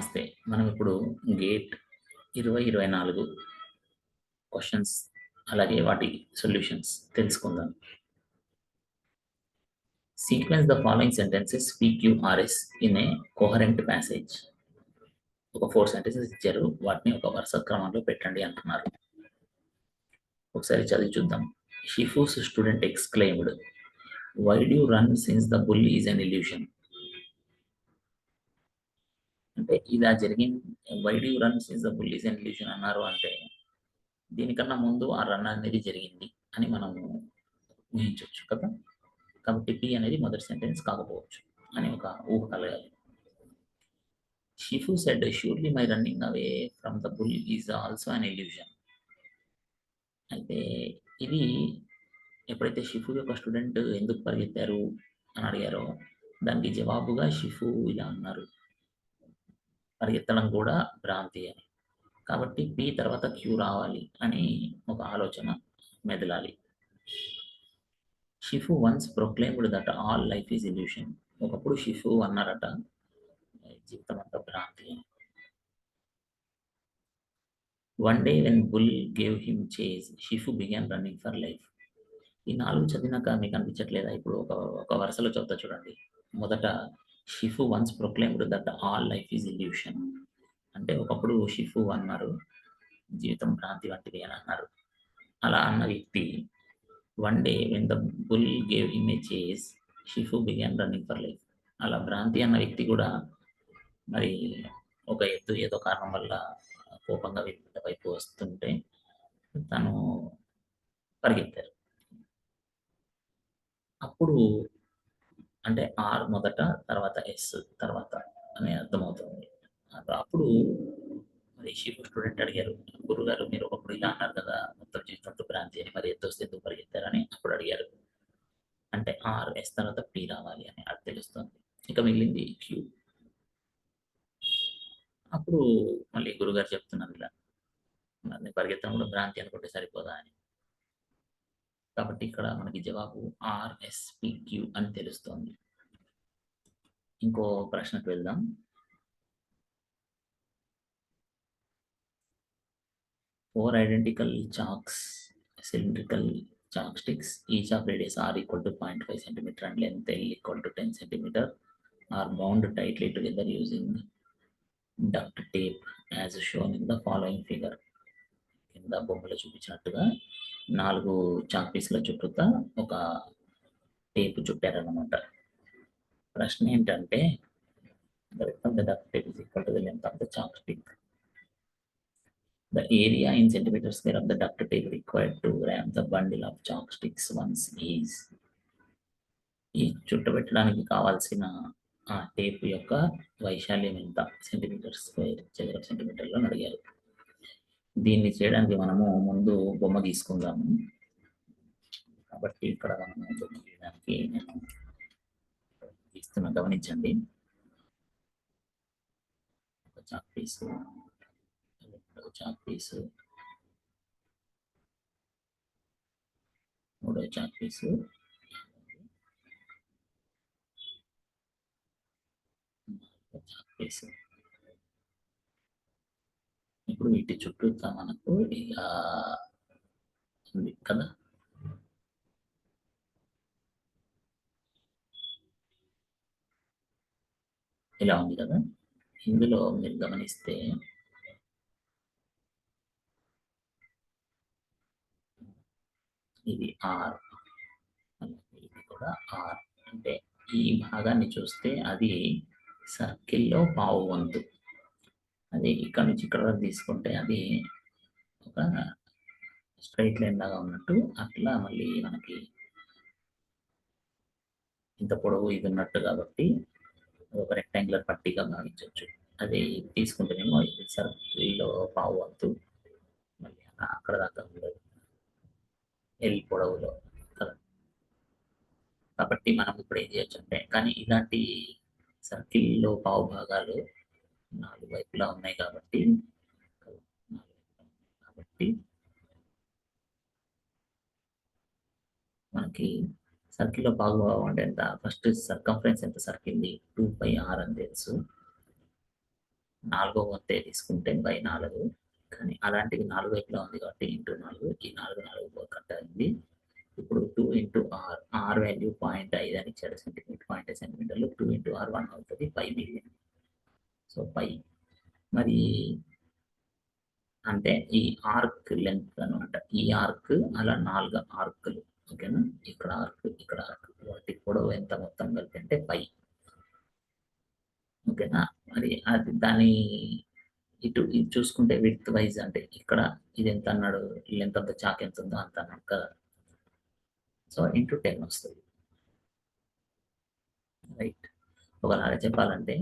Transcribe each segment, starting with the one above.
నమస్తే. మనం ఇప్పుడు గేట్ 2024 క్వెషన్స్ అలాగే వాటి సొల్యూషన్స్ తెలుసుకుందాం. Sequence the following sentences PQRS in a coherent passage. ఒక 4 సెంటెన్సెస్ ఇచ్చారు. వాటిని ఒక వరుస క్రమంలో పెట్టండి అంటున్నారు. ఒకసారి చదివి చూద్దాం. Shifu's student exclaimed, "why do you run since the bull is an illusion." అంటే ఇలా జరిగింది. Why do you run since the bull is an illusion అన్నారు అంటే దీనికన్నా ముందు ఆ రన్ అనేది జరిగింది అని మనము ఊహించవచ్చు కదా. కాబట్టి పి అనేది మొదటి సెంటెన్స్ కాకపోవచ్చు అని ఒక ఊహ కలగాలి. Shifu said, "surely my running away from the bull is also an illusion." అయితే ఇది ఎప్పుడైతే షిఫు యొక్క స్టూడెంట్ ఎందుకు పరిగెత్తారు అని అడిగారో దానికి జవాబుగా షిఫు ఇలా అన్నారు, పరిగెత్తడం కూడా భ్రాంతి అని. కాబట్టి పి తర్వాత క్యూ రావాలి అని ఒక ఆలోచన మెదలాలి. Shifu once proclaimed that all life is illusion. ఒకప్పుడు షిఫు అన్నారట, జీవితం అంతా భ్రాంతి అని. One day when bull gave him chase, Shifu began running for life. ఈ 4 చదివినాక మీకు అనిపించట్లేదా? ఇప్పుడు ఒక వరుసలో చదువుతా చూడండి. మొదట Shifu once proclaimed that all life is illusion. అంటే ఒకప్పుడు షిఫు అన్నారు, జీవితం భ్రాంతి వంటిది అని అన్నారు. అలా అన్న వ్యక్తి one day when the bull gave him a chase, Shifu began running for life. అలా భ్రాంతి అన్న వ్యక్తి కూడా మరి ఒక ఎద్దు ఏదో కారణం వల్ల కోపంగా వీళ్ళ వైపు వస్తుంటే తను పరిగెత్తారు. అప్పుడు అంటే ఆర్ మొదట, తర్వాత ఎస్ తర్వాత అని అర్థమవుతుంది. అప్పుడు మరి షిఫు స్టూడెంట్ అడిగారు, "గురుగారు మీరు ఒకప్పుడు ఇలా అన్నారు కదా, మొత్తం జీవితంతో భ్రాంతి అని, మరి ఎద్దు వస్తే ఎందుకు పరిగెత్తారని?" అప్పుడు అడిగారు. అంటే ఆర్ ఎస్ తర్వాత పి రావాలి అని అది తెలుస్తుంది. ఇక మిగిలింది క్యూ. అప్పుడు మళ్ళీ గురుగారు చెప్తున్నారు ఇలా, మరి పరిగెత్తడం కూడా భ్రాంతి అనుకుంటే సరిపోదా అని. కాబట్టి ఇక్కడ మనకి జవాబు RSPQ అని తెలుస్తోంది. ఇంకో ప్రశ్నకు వెళ్దాం. Four identical chalks, cylindrical chalk sticks, each of radius r equal to 0.5 cm and length L equal to 10 cm are bound tightly together using duct tape as shown in the following figure. కింద బొమ్మలో చూపించినట్టుగా 4 chalk పీసుల చుట్టూతా ఒక tape చుట్టారన్నమాట. ప్రశ్న ఏంటంటే the width of the duct tape is equal to the length of the chalk stick. The area in centimeter square of the duct tape required to wrap the bundle of chalk sticks once is. ఈ చుట్టబెట్టడానికి కావాల్సిన ఆ tape యొక్క వైశాల్యం ఎంత, centimetre square, చదరపు సెంటీమీటర్లో అడిగారు. దీన్ని చేయడానికి మనము ముందు బొమ్మ గీసుకుందాము. కాబట్టి ఇక్కడ మనము బొమ్మ గీయడానికి నేను గీస్తున్నా, గమనించండి. ఒక చాక్ పీసు, చాక్ పీసు, మూడో చాక్ పీసు, చాక్ పీసు. ఇప్పుడు వీటి చుట్టూ మనకు ఇలా ఉంది కదా. ఇలా ఉంది కదా. ఇందులో మీరు గమనిస్తే ఇది ఆర్, ఇది కూడా ఆర్. అంటే ఈ భాగాన్ని చూస్తే అది సర్కిల్లో పావు వంతు. అది ఇక్కడ నుంచి ఇక్కడ వరకు తీసుకుంటే అది ఒక స్ట్రైట్ లైన్ లాగా ఉన్నట్టు, అట్లా మళ్ళీ మనకి ఇంత పొడవు ఇది ఉన్నట్టు కాబట్టి ఒక రెక్టాంగులర్ పట్టీగా భావించవచ్చు. అది తీసుకుంటేనేమో ఇది సర్కిల్లో పావు వంతు, మళ్ళీ అక్కడ దాకా ఉండదు ఎల్ పొడవులో కదా. కాబట్టి మనం ఇప్పుడు ఏం చేయొచ్చు అంటే, కానీ ఇలాంటి సర్కిల్లో పావు భాగాలు 4 వైపులా ఉన్నాయి కాబట్టి మనకి సర్కిల్లో పావు భాగం అంటే ఎంత, ఫస్ట్ సర్కంఫరెన్స్ ఎంత సర్కిల్ది 2πr అని తెలుసు. 4వ వంతే తీసుకుంటే బై 4, కానీ అలాంటిది 4 వైపులా ఉంది కాబట్టి ఇంటూ 4, ఈ 4 కట్ అయింది. ఇప్పుడు 2 ఇంటూ ఆర్, ఆర్ వాల్యూ 0.5 అని ఇచ్చాడు సెంటీమీటర్, 0.5 సెంటీమీటర్లు, 2 ఇంటూ ఆర్ 1 అవుతుంది, 5 మిలియన్. సో 5 మరి అంటే ఈ ఆర్క్ లెంత్ అనమాట. ఈ ఆర్క్ అలా 4 ఆర్క్లు, ఓకేనా? ఇక్కడ ఆర్క్, ఇక్కడ ఆర్క్, వాటి పొడవు ఎంత మొత్తం కలిపి అంటే 5, ఓకేనా? మరి అది దాని ఇటు ఇది చూసుకుంటే విడ్త్ వైజ్ అంటే ఇక్కడ ఇది ఎంత అన్నాడు, లెంత్ ఆఫ్ ద చాక్ ఎంత ఉందో అంత అన్నాడు కదా. సో ఇంటూ 10 వస్తుంది, రైట్? ఒకలాగా చెప్పాలంటే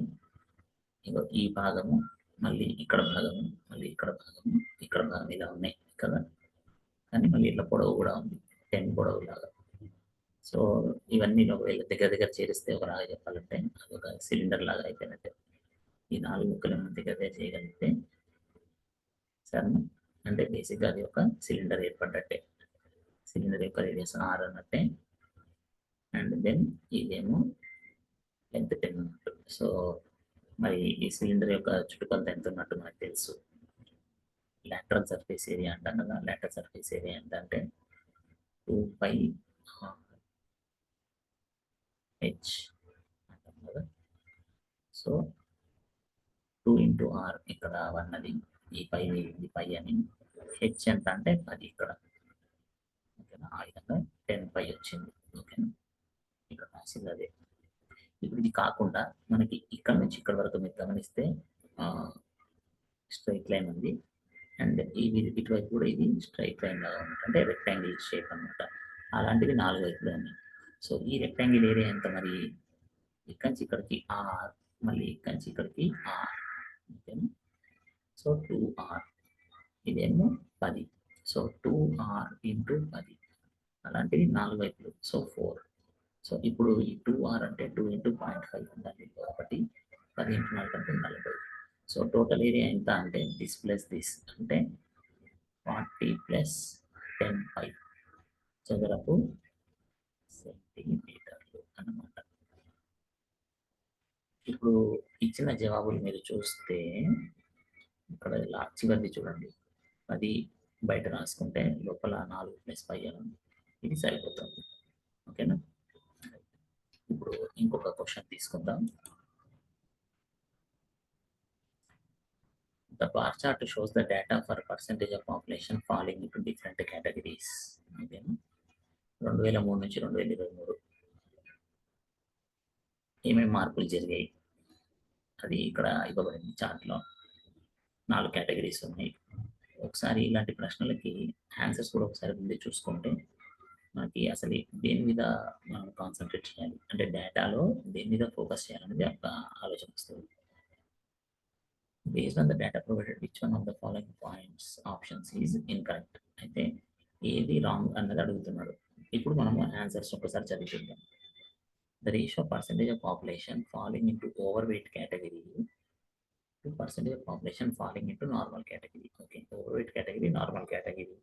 ఇగో ఈ భాగము, మళ్ళీ ఇక్కడ భాగము, మళ్ళీ ఇక్కడ భాగము, ఇక్కడ భాగం ఇలా ఉన్నాయి కదా, కానీ మళ్ళీ ఇట్లా పొడవు కూడా ఉంది 10 పొడవు లాగా. సో ఇవన్నీ ఒకవేళ దగ్గర దగ్గర చేరిస్తే ఒకలాగా చెప్పాలంటే అది ఒక సిలిండర్ లాగా అయిపోయినట్టే. ఈ 4 ముక్కలను దగ్గర దగ్గర చేయగలిగితే సరేనా, అంటే బేసిక్గా అది ఒక సిలిండర్ ఏర్పడ్డట్టే. సిలిండర్ యొక్క రేడియస్ ఆర్ అన్నట్టే, అండ్ దెన్ ఇదేమో లెంత్ 10 అన్నట్టు. సో మరి ఈ సిలిండర్ యొక్క చుట్టుకొలత ఎంత ఉన్నట్టు మనకు తెలుసు, లాటరల్ సర్ఫేస్ ఏరియా అంటాం కదా. లాటరల్ సర్ఫేస్ ఏరియా ఎంత అంటే 2π h అంటాం కదా. సో 2 ఇంటూ ఆర్ ఇక్కడ 1 అది, ఈ పై ఇది పై అని, హెచ్ ఎంత అంటే 10 ఇక్కడ, ఓకేనా? ఆ విధంగా 10π వచ్చింది, ఓకేనా? ఇక్కడ రాసింది అదే. ఇప్పుడు ఇది కాకుండా మనకి ఇక్కడ నుంచి ఇక్కడ వరకు మీరు గమనిస్తే స్ట్రైట్ లైన్ ఉంది, అండ్ ఇది ఇటువైపు కూడా ఇది స్ట్రైట్ లైన్ లాగా ఉంది, అంటే రెక్టాంగిల్ షేప్ అనమాట. అలాంటివి 4 వైపులు ఉన్నాయి. సో ఈ రెక్టాంగిల్ ఏరియా ఎంత మరి, ఇక్కడి నుంచి ఇక్కడికి ఆర్, మళ్ళీ ఇక్కడి నుంచి ఇక్కడికి ఆర్, ఓకేనా? సో 2r, ఇదేమో 10, సో 2r ఇంటూ 10, అలాంటివి 4 వైపులు, సో 4. సో ఇప్పుడు ఈ 2r అంటే 2 ఇంటూ 0.5 ఉండాలి కాబట్టి 10 ఇంటూ 4 అంటే 40. సో టోటల్ ఏరియా ఎంత అంటే దిస్ ప్లస్ దిస్ అంటే 40 ప్లస్ 10π చదరపు సెంటీమీటర్లు అన్నమాట. ఇప్పుడు ఇచ్చిన జవాబులు మీరు చూస్తే ఇక్కడ ఇలా చివరిది చూడండి, 10 బయట రాసుకుంటే లోపల 4 ప్లస్ 5 అని ఇది సరిపోతుంది, ఓకేనా? ఇప్పుడు ఇంకొక క్వశ్చన్ తీసుకుందాం. The bar chart shows the data for percentage of population falling into different categories. ఓకేనా? 2003 నుంచి 2023 ఏమేమి మార్పులు జరిగాయి అది ఇక్కడ ఇవ్వబడింది. చార్ట్లో 4 కేటగిరీస్ ఉన్నాయి. ఒకసారి ఇలాంటి ప్రశ్నలకి ఆన్సర్స్ కూడా ఒకసారి ముందే చూసుకుంటే మనకి అసలు దేని మీద మనం కాన్సన్ట్రేట్ చేయాలి, అంటే డేటాలో దేని మీద ఫోకస్ చేయాలనేది ఒక ఆలోచన వస్తుంది. Based on the data provided, which one of the following points options is incorrect? అయితే ఏది రాంగ్ అన్నది అడుగుతున్నాడు. ఇప్పుడు మనము ఆన్సర్స్ ఒకసారి చదివిద్దాం. The ratio of percentage of population falling into overweight category to percentage of population falling into normal category. Okay, overweight category, normal category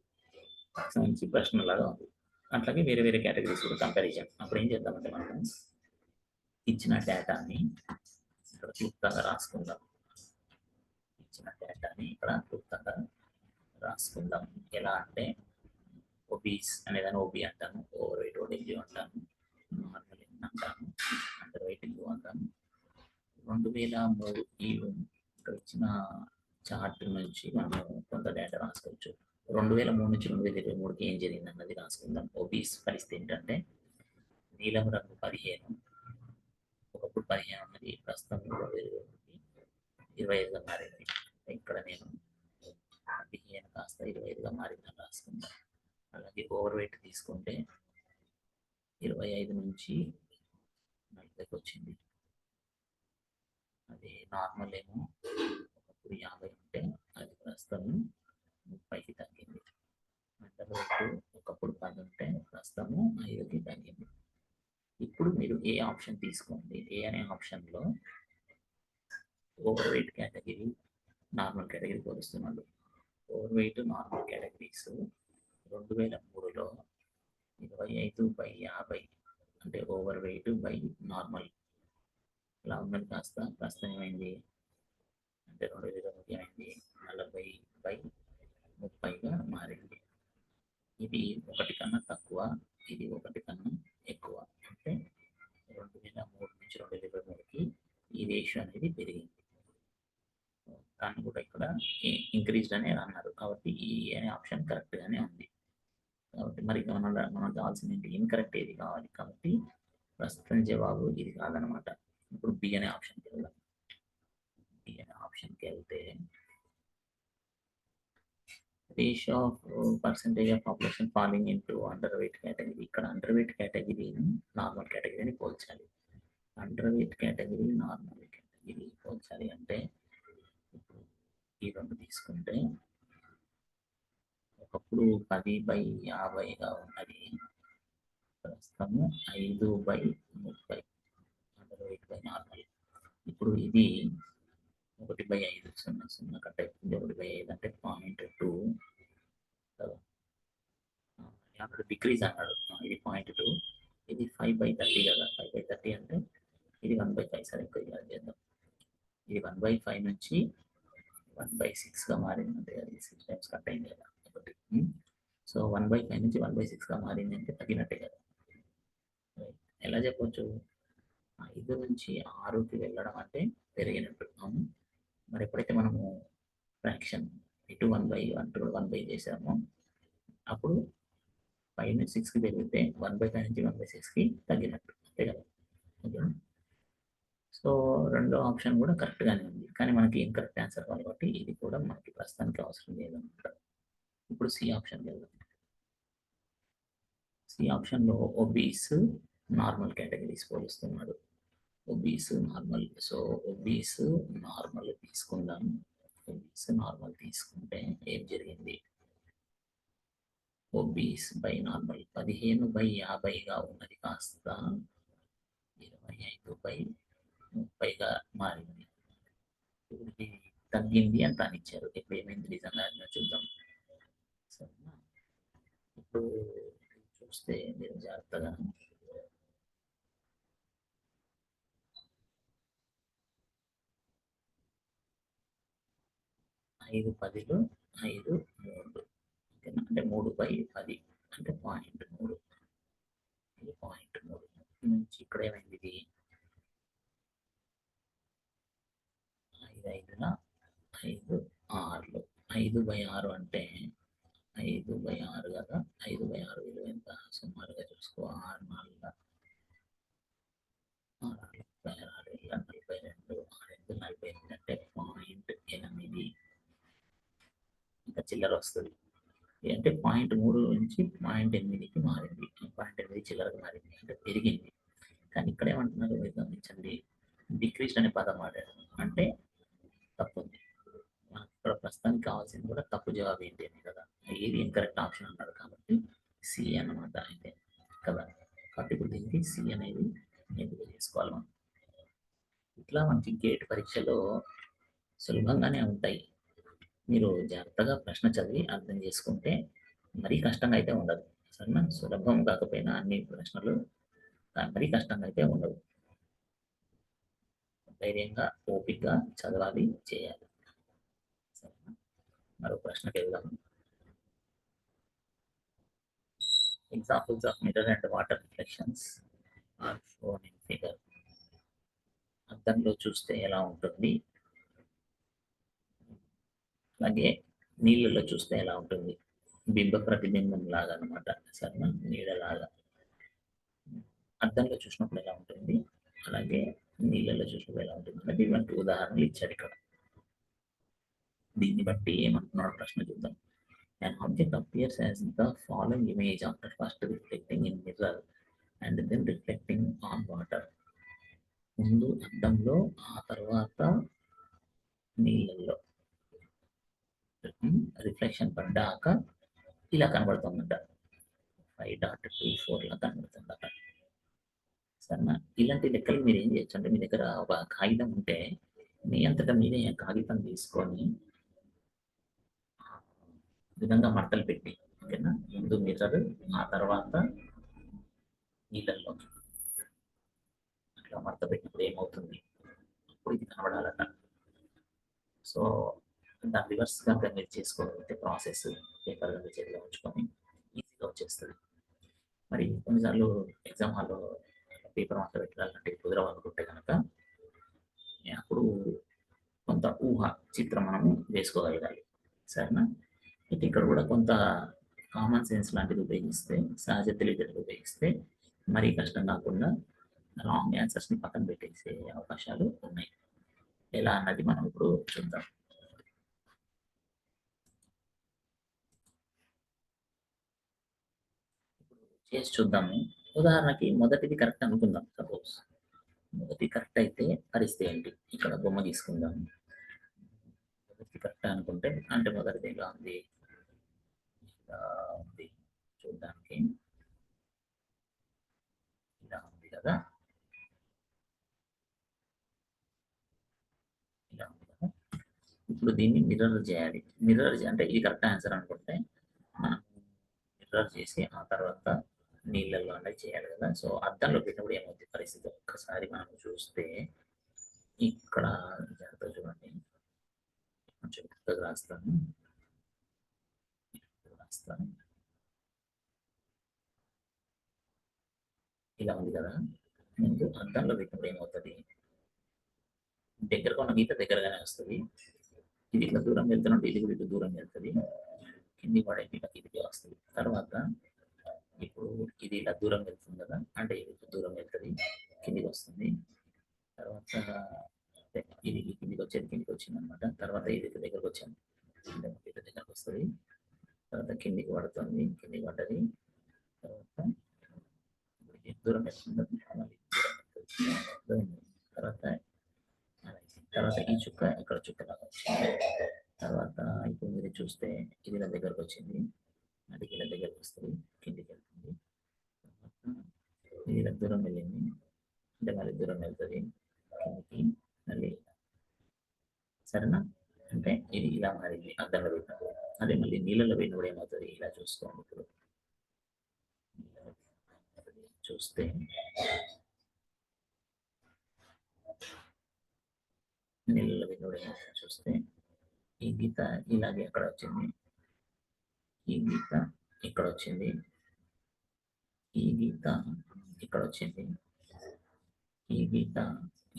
సంబంధించి ప్రశ్న లాగా ఉంది. అట్లాగే వేరే వేరే కేటగిరీస్ కూడా కంపారిజన్. అప్పుడు ఏం చేద్దామంటే మనం ఇచ్చిన డేటాని ఇక్కడ క్లుప్తంగా రాసుకుందాం. ఇచ్చిన డేటాని ఇక్కడ క్లుప్తంగా రాసుకుందాం. ఎలా అంటే ఒబీస్ అనేదాన్ని ఓబీ అంటాను, ఓవర్ వెయిట్ ఓడబ్ల్యూ అంటాను, నార్మల్ అంటాను, అండర్ వెయిట్ యూ అంటాను. 2003 ఈ ఇక్కడ ఇచ్చిన చార్ట్ నుంచి మనం కొంత డేటా రాసుకోవచ్చు. 2003 నుంచి 2023కి ఏం జరిగింది అన్నది రాసుకుందాం. ఒబీస్ పరిస్థితి ఏంటంటే నీలం రంగు 15, ఒకప్పుడు 15 ఉన్నది, ప్రస్తుతం 25గా మారింది. ఇక్కడ నేను 15 కాస్త 25గా మారిందని రాసుకుందాం. అలాగే ఓవర్ వెయిట్ తీసుకుంటే 25 నుంచి 40కి వచ్చింది. అది నార్మల్ ఏమో ఒకప్పుడు 50 ఉంటే అది ప్రస్తుతం 30కి తగ్గింది. అండర్ వెయిట్ ఒకప్పుడు 10 ఉంటే ప్రస్తుతము 5కి తగ్గింది. ఇప్పుడు మీరు ఏ ఆప్షన్ తీసుకోండి, ఏ అనే ఆప్షన్లో overweight category, normal category పోలుస్తున్నాడు. ఓవర్ వెయిట్ నార్మల్ కేటగిరీస్ 2003లో 25/50 అంటే ఓవర్ వెయిట్ బై నార్మల్ ఇలా ఉన్నది కాస్త ప్రస్తుతం ఏమైంది అంటే 2020 ఏమైంది 40/30గా మారింది. ఇది 1 కన్నా తక్కువ, ఇది 1 కన్నా ఎక్కువ. అంటే 2003 నుంచి 2023కి ఈ రేషియో అనేది పెరిగింది. దాన్ని కూడా ఇక్కడ ఇంక్రీజ్డ్ అనే అన్నారు. కాబట్టి ఈ అనే ఆప్షన్ కరెక్ట్గానే ఉంది. కాబట్టి మరి మనం కావాల్సింది ఏంటి? ఇన్కరెక్ట్ ఏది కావాలి. కాబట్టి ప్రస్తుతం జవాబు ఇది కాదనమాట. ఇప్పుడు బి అనే ఆప్షన్కి వెళ్దాం. బి అనే ఆప్షన్కి వెళ్తే ratio of percentage of population falling into under weight category. ఇక్కడ అండర్ వెయిట్ కేటగిరీని నార్మల్ కేటగిరీని పోల్చాలి. Under weight category normal category పోల్చాలి అంటే ఇప్పుడు ఈ రెండు తీసుకుంటే ఒకప్పుడు 10/50గా ఉన్నది, ప్రస్తుతము 5/30 అండర్ వెయిట్ బై నార్మల్. ఇప్పుడు ఇది 1/5 0 కట్ అయిపోయింది. 1/5 అంటే 0.2 అక్కడ డిక్రీజ్ అన్నాడు. ఇది 0.2, ఇది 5/30 కదా. 5/30 అంటే ఇది 1/5. సరే ఇంకా ఇలా చేద్దాం. ఇది 1/5 నుంచి 1/6గా మారింది. అంటే అది 6 టైమ్స్ కట్ అయింది కదా ఒకటి. సో 1/5 నుంచి 1/6గా మారింది అంటే తగ్గినట్టే కదా. ఎలా చెప్పొచ్చు? 5 నుంచి 6కి వెళ్ళడం అంటే పెరిగినట్టు. మరి ఎప్పుడైతే మనము ఫ్రాక్షన్ ఇటు 1/1 అటు 1/1 చేసామో అప్పుడు 5 నుంచి 6కి పెరిగితే 1/5 నుంచి 1/6కి తగ్గినట్టు, అంతే కదా. ఓకే. సో రెండో ఆప్షన్ కూడా కరెక్ట్గానే ఉంది, కానీ మనకి ఇన్కరెక్ట్ ఆన్సర్ కాబట్టి ఇది కూడా మనకి ప్రస్తుతానికి అవసరం లేదన్నమాట. ఇప్పుడు సి ఆప్షన్కి వెళ్దాం. సి ఆప్షన్లో ఒబీస్ నార్మల్ కేటగిరీస్ పోలుస్తున్నాడు. Obese normal. So obese normal తీసుకుందాం. ఒబీస్ నార్మల్ తీసుకుంటే ఏం జరిగింది? ఒబీస్ బై నార్మల్ 15/50గా ఉన్నది కాస్త 25/30గా మారింది. ఇది తగ్గింది అని రానిచ్చారు. ఇప్పుడు ఏమైంది నిజంగా చూద్దాం. సరేనా? ఇప్పుడు చూస్తే మీరు జాగ్రత్తగా 5/10 5/3 అంటే 3/10 అంటే 0.3. ఇది 0.3 నుంచి ఇక్కడ ఏమైంది? ఇది 5/5ల 5/6. 5/6 అంటే 5/6 కదా. 5/6 విలువ ఎంత? సుమారుగా చూసుకో. 6/4 42 6/2 అంటే 0.8 ఇంకా చిల్లర వస్తుంది. అంటే 0.3 నుంచి 0.8కి మారింది. 0.8 చిల్లరకు మారింది అంటే పెరిగింది. కానీ ఇక్కడ ఏమంటున్నారు గమనించండి, డిక్రీజ్ అనే పదం వాడారు అంటే తప్పు ఉంది. మనకి ఇక్కడ ప్రస్తుతానికి కావాల్సింది కూడా తప్పు జవాబు ఏంటి అని కదా. ఏది ఇన్కరెక్ట్ ఆప్షన్ అన్నాడు కాబట్టి సి అన్నమాట అయితే కదా. కాబట్టి ఇప్పుడు దీనికి సి అనేది ఎంపిక చేసుకోవాలి మనం. ఇట్లా మనకి గేట్ పరీక్షలో సులభంగానే ఉంటాయి. మీరు జాగ్రత్తగా ప్రశ్న చదివి అర్థం చేసుకుంటే మరీ కష్టంగా అయితే ఉండదు. సరేనా? సులభం కాకపోయినా అన్ని ప్రశ్నలు మరీ కష్టంగా అయితే ఉండవు. ధైర్యంగా ఓపికగా చదవాలి, చేయాలి. సరేనా? మరో ప్రశ్నకి వెళ్దాం. Examples of mirror and water reflections are shown in figure. అద్దంలో చూస్తే ఎలా ఉంటుంది, అలాగే నీళ్ళలో చూస్తే ఎలా ఉంటుంది. బింబ ప్రతిబింబం లాగా అనమాట. సరేనా? నీడలాగా. అద్దంలో చూసినప్పుడు ఎలా ఉంటుంది, అలాగే నీళ్ళలో చూసినప్పుడు ఎలా ఉంటుంది అంటే ఇటువంటి ఉదాహరణలు ఇచ్చారు ఇక్కడ. దీన్ని బట్టి ఏమంటున్నాడు ప్రశ్న చూద్దాం. An object appears as the following image after first reflecting in mirror and then reflecting on water. ముందు అద్దంలో, ఆ తర్వాత నీళ్ళల్లో రిఫ్లెక్షన్ పడ్డాక ఇలా కనబడుతుందంట. 5.24 లా కనబడుతుందట. సరేనా? ఇలాంటి లెక్కలు మీరు ఏం చేయొచ్చు అంటే, మీ దగ్గర ఒక కాగితం ఉంటే మీ అంతటా మీరే కాగితం తీసుకొని విధంగా మడతలు పెట్టి, ఓకేనా, ముందు మిర్రర్, ఆ తర్వాత నీళ్ళల్లో అట్లా మడత పెట్టినప్పుడు ఏమవుతుంది, అప్పుడు ఇది కనబడాలట. సో దాని రివర్స్ కనుక మీరు చేసుకోగలిగితే ప్రాసెస్ పేపర్ కనుక చేతిలో ఉంచుకొని ఈజీగా వచ్చేస్తుంది. మరి కొన్నిసార్లు ఎగ్జామ్ హాల్లో పేపర్ మాత్రం పెట్టాలంటే కుదరవనుకుంటే కనుక అప్పుడు కొంత ఊహ చిత్రం మనము వేసుకోగలగాలి. సరేనా? అయితే ఇక్కడ కూడా కొంత కామన్ సెన్స్ లాంటిది ఉపయోగిస్తే, సహజ తెలివితేటలు ఉపయోగిస్తే మరీ కష్టం కాకుండా రాంగ్ ఆన్సర్స్ని పక్కన పెట్టేసే అవకాశాలు ఉన్నాయి. ఎలా అన్నది మనం ఇప్పుడు చూద్దాం. చేసి చూద్దాము. ఉదాహరణకి మొదటిది కరెక్ట్ అనుకుందాం. సపోజ్ మొదటి కరెక్ట్ అయితే పరిస్థితి ఏంటి? ఇక్కడ బొమ్మ తీసుకుందాం. మొదటి కరెక్ట్ అనుకుంటే అంటే మొదటిది ఎలా ఉంది? ఇలా ఉంది చూడడానికి, ఇలా ఉంది కదా, ఇలా ఉంది కదా. ఇప్పుడు దీన్ని మిర్రర్ చేయాలి. మిర్రర్ అంటే ఇది కరెక్ట్ ఆన్సర్ అనుకుంటే మనం మిర్రర్ చేసి ఆ తర్వాత నీళ్ళల్లో అనేది చేయాలి కదా. సో అద్దంలో పెట్టినప్పుడు ఏమవుతుంది పరిస్థితి ఒక్కసారి మనం చూస్తే ఇక్కడ జాగ్రత్త చూడండి. కొంచెం పెద్దగా రాస్తాను. ఇలా ఉంది కదా. ముందు అద్దంలో పెట్టినప్పుడు ఏమవుతుంది? దగ్గరగా ఉన్న గీత దగ్గరగానే వస్తుంది. ఇది ఇట్లా దూరం వెళ్తున్నట్టు ఇది కూడా ఇటు దూరం వెళ్తుంది. కింది పడే గీత కిందికి వస్తుంది. తర్వాత ఇప్పుడు ఇది ఇలా దూరం వెళ్తుంది కదా, అంటే ఇది దూరం వెళ్తుంది, కిందికి వస్తుంది. తర్వాత ఇది కిందికి వచ్చేది కిందికి వచ్చింది అనమాట. తర్వాత ఇది దగ్గరకు వచ్చాను, ఇది దగ్గరకు వస్తుంది. తర్వాత కిందికి పడుతుంది, కిందికి పడ్డది. తర్వాత దూరం వెళ్తుంది, తర్వాత తర్వాత ఈ చుక్క ఇక్కడ చుక్క లాగా వచ్చింది. తర్వాత ఇప్పుడు మీరు చూస్తే ఇది నా దగ్గరకు వచ్చింది, అది ఇలా దగ్గరకు వస్తుంది, కిందికి వెళ్తుంది. ఇది దూరం వెళ్ళింది అంటే మళ్ళీ దూరం వెళ్తుంది కిందికి మళ్ళీ. సరేనా? అంటే ఇది ఇలా మారింది అద్దంలో పెట్టినప్పుడు. అదే మళ్ళీ నీళ్ళలో పెట్టినప్పుడు ఏమవుతుంది? ఇలా చూసుకోండి. ఇప్పుడు చూస్తే నీళ్ళలో పెట్టినప్పుడు ఏమవుతుంది చూస్తే ఈ గీత ఇలాగే ఎక్కడ వచ్చింది, ఈ గీత ఇక్కడ వచ్చింది, ఈ గీత ఇక్కడ వచ్చింది, ఈ గీత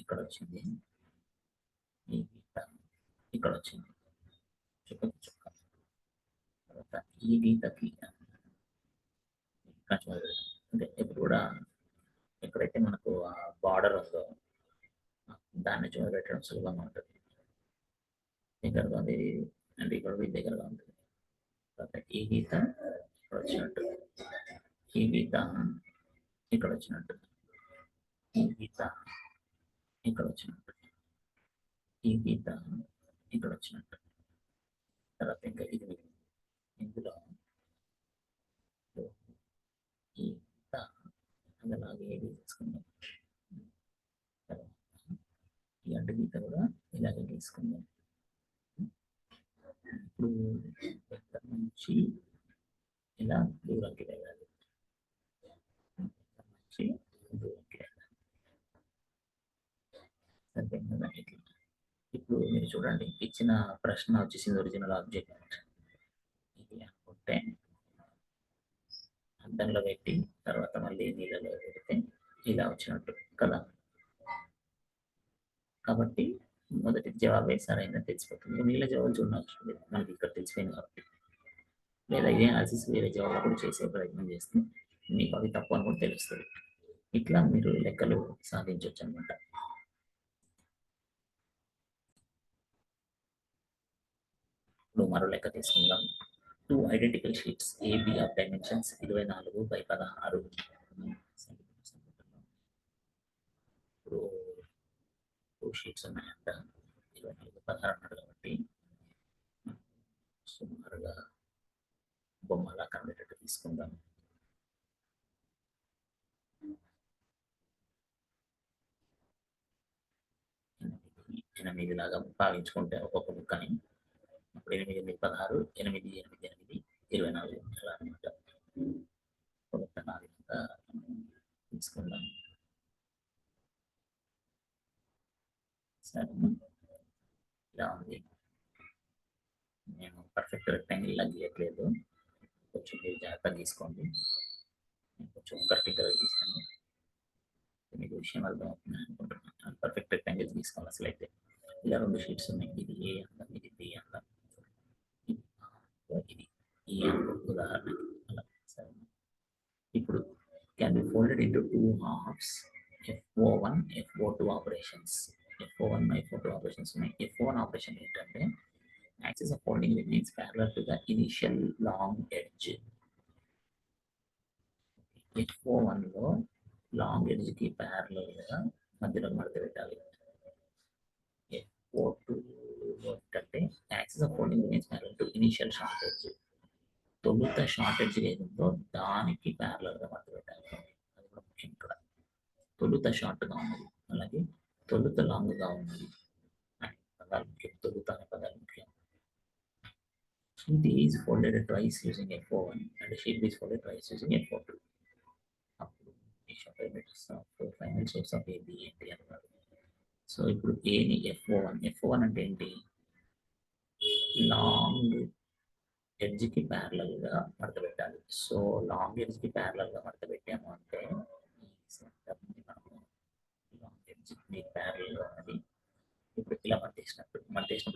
ఇక్కడ వచ్చింది, ఈ గీత ఇక్కడ వచ్చింది, చుక్కకి చుక్క. తర్వాత ఈ గీతకి అంటే ఎప్పుడు కూడా ఎక్కడైతే మనకు ఆ బార్డర్ ఉందో దాన్ని చూడబెట్టడం సులభంగా ఉంటుంది. దగ్గరగా ఉంది అంటే ఇక్కడ దగ్గరగా ఉంటుంది. తర్వాత ఈ గీత ఇక్కడ వచ్చినట్టు, ఈ గీత ఇక్కడ వచ్చినట్టు, ఈ గీత ఇక్కడ వచ్చినట్టు, ఈ గీత ఇక్కడ వచ్చినట్టు. తర్వాత ఇంకా ఇది ఇందులో ఈ గీత అలాగే తీసుకుందాం. ఈ అడ్డు గీత కూడా ఇలాగే తీసుకుందాం. ఇప్పుడు ఇక్కడ నుంచి ఇలా దూరంకి వెళ్ళాలి, నుంచి దూరంకి వెళ్ళాలి. సరిపోయింది కదా. ఇప్పుడు మీరు చూడండి, ఇచ్చిన ప్రశ్న వచ్చేసింది ఒరిజినల్ ఆబ్జెక్ట్ ఇది అనుకుంటే అద్దంలో పెట్టి తర్వాత మళ్ళీ నీళ్ళలో పెడితే ఇలా వచ్చినట్టు కదా. కాబట్టి మొదటి జవాబే సరైనది తెలిసిపోతుంది. నీళ్ళ జవాబు చూడవచ్చు మనకి ఇక్కడ తెలిసిపోయింది కాబట్టి. లేదా ఇదే అనాలిసిస్ వేరే జవాబు కూడా చేసే ప్రయత్నం చేస్తే మీకు అవి తప్పు అని కూడా తెలుస్తుంది. ఇట్లా మీరు లెక్కలు సాధించవచ్చు అనమాట. ఇప్పుడు మరో లెక్క తీసుకుందాం. 2 identical sheets AB of dimensions 24/16. ఇప్పుడు 2 sheets ఉన్నాయంట, 24/16 అన్నాడు కాబట్టి సుమారుగా బొమ్మలా కనబడేటట్టు తీసుకుందాం. ఎనిమిది లాగా భావించుకుంటే ఒక్కొక్క ముక్కని 8, 8, 16, 8, 8, 8, 24 అలా అనమాట. ఒక 4 తీసుకుందాం. సరే, ఇలా ఉంది. నేను పర్ఫెక్ట్ రెక్టాంగిల్ లా గీయట్లేదు, కొంచెం మీరు జాగ్రత్తగా తీసుకోండి. నేను కొంచెం పర్ఫెక్ట్గా గీస్తాను, మీకు విషయం అర్థమవుతుంది అనుకుంటున్నాను. పర్ఫెక్ట్ రెక్టాంగిల్ తీసుకోవాలి అసలు అయితే. ఇలా 2 షీట్స్ ఉన్నాయి, ఇది ఏ అందం, ఇది బి అందం, ఇది ఈ అందం ఉదాహరణకి అలా. సరే, ఇప్పుడు can be folded into two halves, FO1 FO2 operations. FO1 FO2 operations ఉన్నాయి. FO1 ఆపరేషన్ ఏంటంటే axis of folding remains parallel to the initial long edge. FO1 లో లాంగ్ ఎడ్జ్ కి ప్యారలల్ గా మధ్యలో మడత పెట్టాలి. FO2 ఏంటంటే axis of folding remains parallel to initial short edge. తొలుత షార్ట్ ఎడ్జ్ ఏదుందో దానికి ప్యారలల్ గా మడత పెట్టాలి. అది కూడా ముఖ్యం ఇక్కడ. తొలుత షార్ట్గా ఉన్నది, అలాగే తొలుత లాంగ్గా ఉన్నది అని పదాలు ముఖ్యం. తొలుత అనే పదాలు ముఖ్యం. Sheet is folded twice using FO1 and sheet is folded twice using FO2. అప్పుడు ఫైనల్ షేప్స్ ఆఫ్ AB ఏంటి అన్నారు. సో ఇప్పుడు ఏని FO1 అంటే ఏంటి? లాంగ్ ఎడ్జ్కి ప్యారలల్గా మడత పెట్టాలి. సో లాంగ్ ఎడ్జ్కి ప్యారలల్గా మడత పెట్టాము అంటే మనము లాంగ్ ఎడ్జ్కి ప్యారలల్గా ఉన్నది ఇప్పుడు ఇలా మడతేసినప్పుడు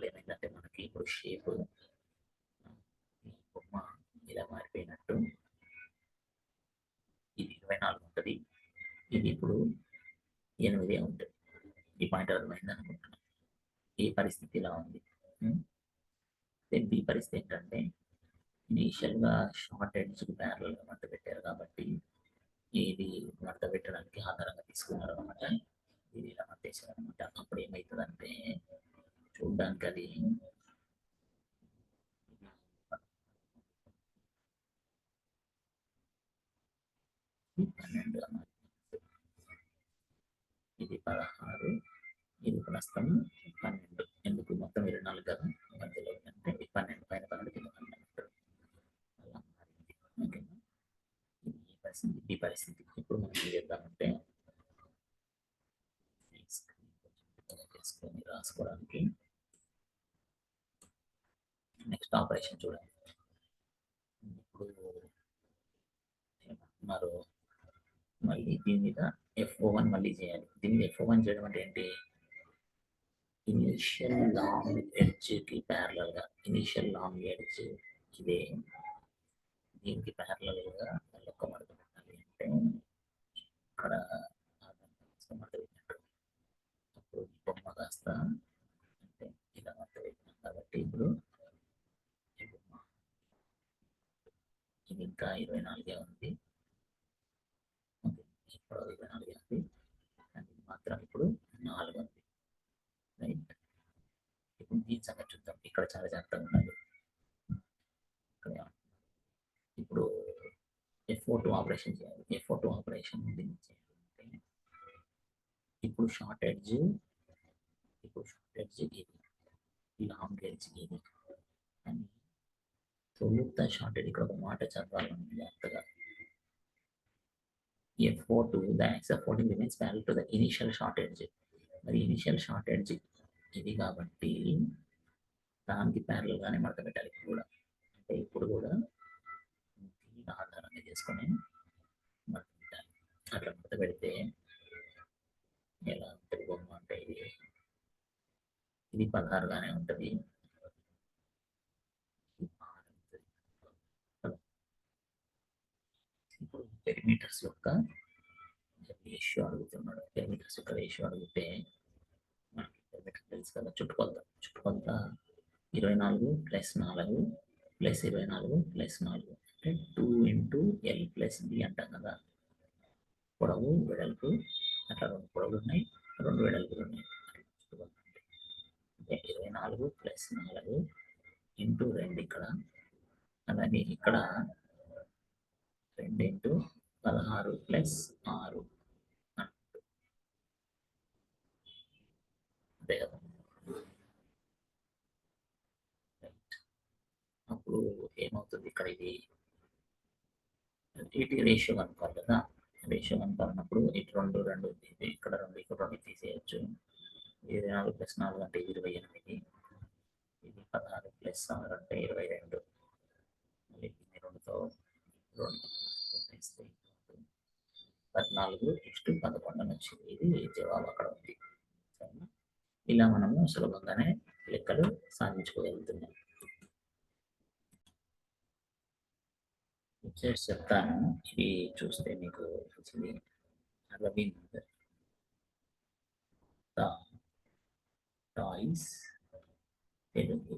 ఏమైందంటే మనకి ఇప్పుడు షేప్ బొమ్మ ఇలా మారిపోయినట్టు. ఇది 24 ఉంటుంది, ఇది ఇప్పుడు 8 ఉంటుంది. ఈ పాయింట్ అర్థమైంది అనుకుంటున్నాను. ఈ పరిస్థితి ఇలా ఉంది. బి పరిస్థితి ఏంటంటే ఇనీషియల్గా షార్ట్ ఎడ్జ్కి ప్యారలల్గా మడత పెట్టారు కాబట్టి ఇది మడత పెట్టడానికి ఆధారంగా తీసుకున్నారు అనమాట. ఇది ఇలా మడతేసారు అనమాట. అప్పుడు ఏమవుతుందంటే చూడడానికి అది 12 అన్నమాట. ఇది 16, ఇది ప్రస్తుతం 12. ఎందుకు మొత్తం 24 కదా, మధ్యలో అంటే 12 పైన 12 కింద 12 అలా మారింది. ఓకేనా, ఈ పరిస్థితి ఇప్పుడు మనం ఏం చేద్దామంటే తీసుకొని రాసుకోవడానికి నెక్స్ట్ ఆపరేషన్ చూడండి. ఇప్పుడు ఏమంటున్నారు, మళ్ళీ దీని మీద FO1 మళ్ళీ చేయాలి. దీని మీద FO1 చేయడం అంటే ఏంటి? ఇనిషియల్ లాంగ్ ఎడ్జ్కి ప్యారలల్గా, ఇనిషియల్ లాంగ్ ఎడ్జ్ ఇదే, దీనికి ప్యారలల్గా ఒక మడత పెట్టాలి. అంటే ఇక్కడ మడత పెట్టినట్టు అప్పుడు బొమ్మ కాస్త అంటే ఇలా మడత పెట్టినాం కాబట్టి ఇప్పుడు ఇది ఇంకా 24 ఉంది. ఇప్పుడు 24 ఉంది, అది మాత్రం ఇప్పుడు 4 ఉంది. రైట్, ఇప్పుడు దీని సంగతి చూద్దాం. ఇక్కడ చాలా జాగ్రత్తగా ఉండాలి. ఇప్పుడు FO2 ఆపరేషన్ చేయాలి. FO2 ఆపరేషన్ చేయాలంటే ఇప్పుడు షార్ట్ ఎడ్జ్ ఇది, లాంగ్ ఎడ్జ్ ఇది అని తొలుత షార్ట్ ఎడ్జ్. ఇక్కడ ఒక మాట చదవాలని జాగ్రత్తగా. FO2 the axis of folding remains parallel to the initial short edge. మరి ఇనిషియల్ షార్ట్ ఎడ్జ్ ఇది కాబట్టి దానికి ప్యారల్ గానే మడత పెట్టాలి. ఇప్పుడు కూడా అంటే ఇప్పుడు కూడా దీని ఆధారంగా చేసుకొని మడత పెట్టాలి. అట్లా మడత పెడితే ఎలా ఉంటుంది బొమ్మ అంటే ఇది 16 గానే ఉంటుంది. ఇప్పుడు పెరిమీటర్స్ యొక్క రేషియో అడుగుతున్నాడు. పెరిమీటర్స్ యొక్క రేషియో అడిగితే మనకి పెరిమీటర్ తెలుసు కదా, చుట్టుకొలత 24 + 4 + 24 + 4 అంటే 2 × L + B అంటాం కదా. పొడవు వెడల్పు అట్లా 2 పొడవులు ఉన్నాయి, 2 వెడల్పులు ఉన్నాయి. అంటే 24 + 4 × 2 ఇక్కడ, అలాగే ఇక్కడ 2 × 16 + 6 అంతే కదా. అప్పుడు ఏమవుతుంది ఇక్కడ ఇది రేషియో కనుక్కోవాలి కదా. రేషియో కనుక్కోవాలన్నప్పుడు ఇటు 2 ఇక్కడ 2 తీసేయచ్చు. 24 + 4 అంటే 28. ఇది 16 ప్లస్ 6 అంటే 22. మళ్ళీ దీన్ని 2తో 2 కొట్టేస్తే 14:11 అని వచ్చింది. ఇది జవాబు అక్కడ ఉంది. సరేనా? ఇలా మనము సులభంగానే లెక్కలు సాధించుకోగలుగుతున్నాం. వెబ్సైట్స్ చెప్తాను. ఇవి చూస్తే మీకు వచ్చింది. అరవింద్ టాయ్స్ తెలుగు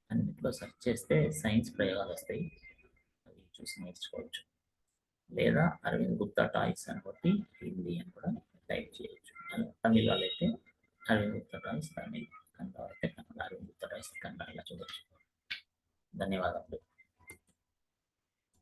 అన్నిట్లో సెర్చ్ చేస్తే సైన్స్ ప్రయోగాలు వస్తాయి. అవి చూసి నేర్చుకోవచ్చు. లేదా అరవింద్ గుప్తా టాయ్స్ అని కొట్టి హిందీ అని కూడా టైప్ చేయొచ్చు. తమిళ వాళ్ళైతే అరవింద్ గుప్తా టాయ్స్ తమిళ్, కన్నడ అయితే కన్నడ అరవింద్ గుప్తా టాయ్స్ కన్నడ ఇలా చూడవచ్చు. ధన్యవాదములు.